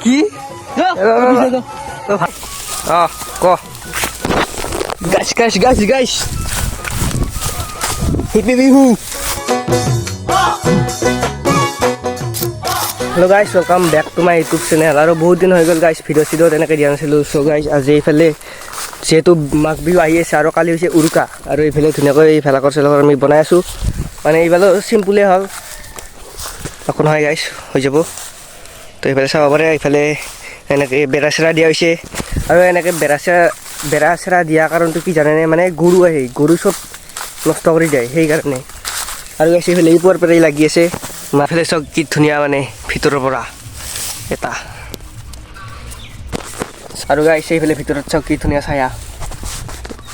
কি ক guys happy Bihu hello' guys welcome back to my YouTube channel আৰু বহুত দিন হৈ গ'ল গাইছ ভিডিঅ' চিডিঅ' তেনেকৈ দিয়া নাছিলোঁ চ' গাইছ আজি এইফালে যিহেতু মাঘ বিহু আহি আছে আৰু কালি হৈছে উৰুকা আৰু এইফালে ধুনীয়াকৈ এই ভেলাঘৰ চেলাঘৰ আমি বনাই আছোঁ মানে এইফালে চিম্পুলেই হ'ল একো নহয় গাইছ হৈ যাব তো এইফালে চাব পাৰে এইফালে এনেকৈ বেৰা চেৰা দিয়া হৈছে আৰু এনেকৈ বেৰা চেৰা দিয়া কাৰণটো কি জানেনে মানে গৰু আহে গৰু চব নষ্ট কৰি যায় সেইকাৰণে আৰু গাইছ এইফালে পুৱাৰ পৰাই লাগি আছে মাফালে চব কি ধুনীয়া মানে ভিতৰৰ পৰা এটা আৰু গাইছ এইফালে ভিতৰত চব কি ধুনীয়া ছায়া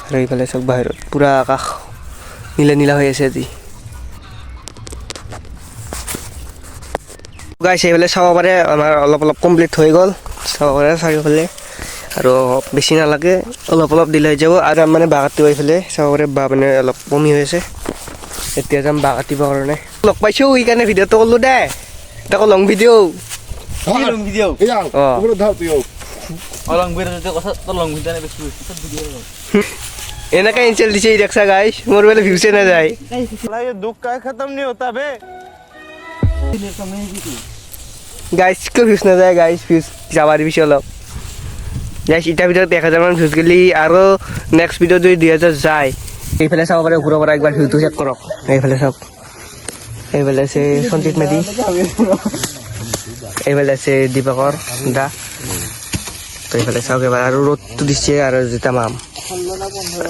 আৰু এইফালে চব বাহিৰত পূৰা আকাশ নীলা নীলা হৈ আছে আজি গাইছ এইফালে চাব পাৰে আমাৰ অলপ কমপ্লিট হৈ গ'ল চাব পাৰে চাৰিওফালে আৰু বেছি নালাগে অলপ দিলে হৈ যাব আৰু মানে বাঁহ কাটিব এইফালে চাব পাৰে বাঁহ মানে অলপ কমি হৈ আছে এতিয়া যাম বাঁহ কাটিবৰ কাৰণে লগ পাইছোঁ সেইকাৰণে ভিডিঅ'টো কৰিলোঁ দে এটা লং ভিডিঅ' এনেকৈ ইনচাল দিছে দেখছা গাইছ মোৰ বোলে ভিউছে নাযায় दुख का खत्म नहीं होता बे গাইছ কিয় ভিউজ নাযায় গাইছ ভিউজ যাবা দিবিছে অলপ গাইছ ইটাৰ ভিতৰত 1000 মান ভিউজ গেলি আৰু নেক্সট ভিডিঅ' যদি 2000 যায় এইফালে চাব পাৰে ওপৰৰ পৰা একবাৰ ভিউটো চেক কৰক এইফালে চাওক এইফালে আছে সঞ্জিত মেধি এইফালে আছে দীপকৰ দা তো এইফালে চাওক এবাৰ আৰু ৰ'দটো দিছে আৰু জোতা মাম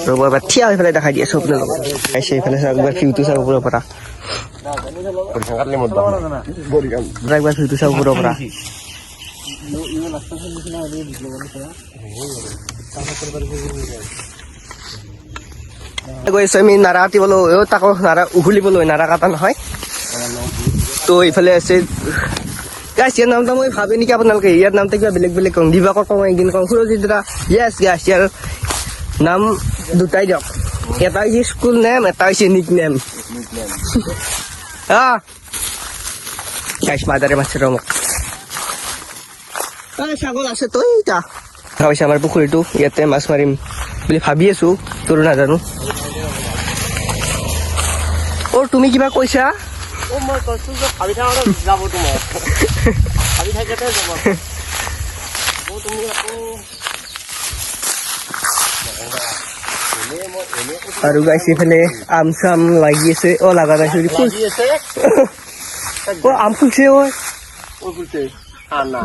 আৰু এবাৰ থিয়া এইফালে দেখাই দি আছোঁ আপোনালোকক গাইছ এইফালে চাওক একবাৰ ভিউটো চাওক ওপৰৰ পৰা একবাৰ ভিউটো চাওক ওপৰৰ পৰা গৈছোঁ আমি নাৰা কাটিবলৈ তাকো নাৰা উঘলিবলৈ নাৰা কাটা নহয় তো এইফালে আছে গাইছ ইয়াৰ নামটা মই ভাবি নেকি আপোনালোকে ইয়াৰ নামটা কিবা বেলেগ কওঁ দিবাকৰ কওঁ একদিন কওঁ সুৰজিৎ দাদা য়েছ গাইছ ইয়াৰ নাম দুটাই দিয়ক এটা হৈছে স্কুল নেম এটা হৈছে নিক নেম গাইছ মাদাৰে মাছে ৰ মোক ছাগল আছে তই এতিয়া ভাবিছে আমাৰ পুখুৰীটো ইয়াতে মাছ মাৰিম বুলি ভাবি আছোঁ তোৰ নাজানো তুমি কিবা কৈছা मैं কৈছোঁ যে ভাবি থাকোঁতে যাব তোমাৰ ভাবি থাকোঁতে যাব তুমি আৰু গাইছ এইফালে আম চাম লাগি আছে লাগা নাই আম ফুলছে ফুলছে না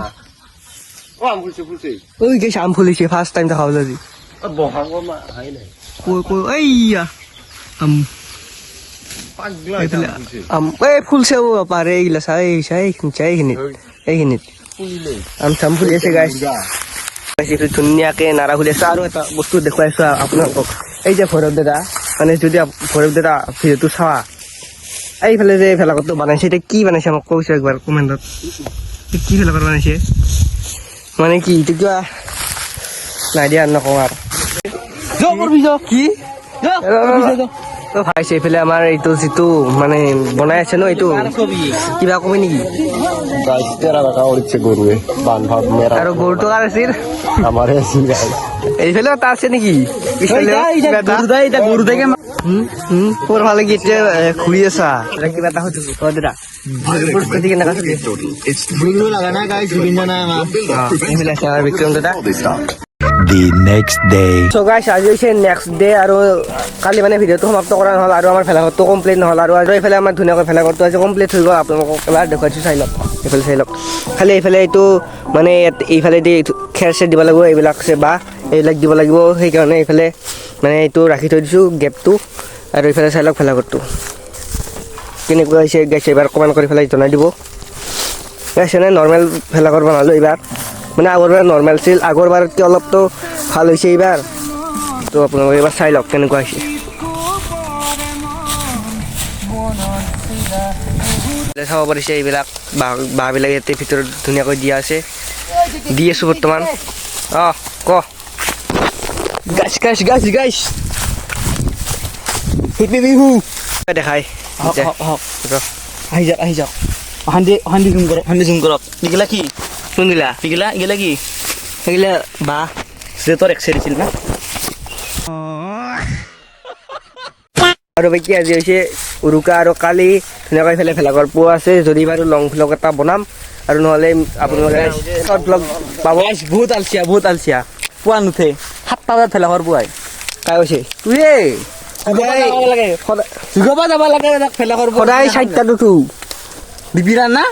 আম ফুলছে গাইছ আম ফুলিছে ফাৰ্ষ্ট টাইম দেখা পালোঁ আজি বহাগৰ মাহ আহাই নাই এইয়া আম ফুলছে পাৰে এইগিলা এইখিনিত আম চাম ফুলি আছে গাইছ ধুনীয়াকে নাৰা ফুলি আছে আৰু এটা বস্তু দেখুৱাইছো আপোনালোকক এই যে ভৈৰৱ দাদা মানে যদি ভৈৰৱ দাদা ভিডিঅ'টো চাৱা এইফালে যে ভেলাঘৰটো বনাইছে এতিয়া কি বনাইছে মোক কৈছো একবাৰ কমেণ্টত কি ভেলাঘৰ বনাইছে মানে কি এইটো কিবা নাই দিয়া নকওঁ আৰু কি ভাইছে এইফালে আমাৰ এইটো যিটো মানে বনাই আছে ন এইটো কিবা কবি নেকি আৰু গৰুটো কাৰ আছিল এইফালে এটা আছে নেকি বৰ ভাল লাগি এতিয়া ঘূৰি আছা কিবা এটা সুধিছো দাদা বিক্ৰম দাদা The next day. So guys, আজি হৈছে নেক্সট ডে আৰু কালি মানে ভিডিঅ'টো সমাপ্ত কৰা নহ'ল আৰু আমাৰ ভেলাঘৰটো কমপ্লিট নহ'ল আৰু এইফালে আমাৰ ধুনীয়াকৈ ভেলাঘৰটো আজি কমপ্লিট হৈ গ'ল আপোনালোকক এবাৰ দেখুৱাইছোঁ চাই লওক এইফালে চাই লওক খালি এইফালে এইটো মানে এইফালে দি খেৰ চেৰ দিব লাগিব এইবিলাক আছে বা এইবিলাক দিব লাগিব সেইকাৰণে এইফালে মানে এইটো ৰাখি থৈ দিছোঁ গেপটো আৰু এইফালে চাই লওক ভেলাঘৰটো কেনেকুৱা হৈছে গাইছ এইবাৰ কমেণ্ট কৰি পেলাই জনাই দিব গাইছ এনে নৰ্মেল ভেলাঘৰ বনালোঁ এইবাৰ মানে আগৰবাৰ নৰ্মেল আছিল আগৰবাৰতকৈ অলপতো ভাল হৈছে এইবাৰ তো আপোনালোকে এইবাৰ চাই লওক কেনেকুৱা হৈছে চাব পাৰিছে এইবিলাক বাঁহবিলাক ইয়াতে ভিতৰত ধুনীয়াকৈ দিয়া আছে দি আছোঁ বৰ্তমান ক গাইছ হিপি বিহু দেখাই আহি যাওক অশান্তি জুম কৰক এইগিলা কি কোনগিলা এগুলা এগুলা কি সেইগিলা বা যে তোৰ এক্সে দিছিল না আৰু বাকী আজি হৈছে উৰুকা আৰু কালি ধুনীয়াকৈ ইফালে ভেলাঘৰ পোৱা আছে যদি বাৰু লং ভ্লগ এটা বনাম আৰু নহ'লে আপোনালোকে শ্বৰ্ট ভ্লগ পাব বহুত আলচিয়া পুৱা নুঠে 7টা বজাত ভেলাঘৰ পুৱাই কাই কৈছে তুই সদায় যুগবা যাব লাগে ভেলাঘৰ সদায় 4টাত উঠো বিবিৰা না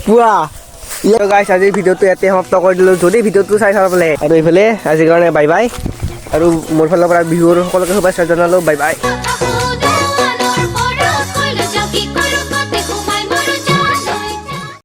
পুৱা গাইছ আজিৰ ভিডিঅ'টো ইয়াতে সমাপ্ত কৰি দিলোঁ যদি ভিডিঅ'টো চাই চাব পালে আৰু এইফালে আজিৰ কাৰণে বাই বাই আৰু মোৰ ফালৰ পৰা বিহুৰ সকলোকে শুভেচ্ছা জনালোঁ বাই বাই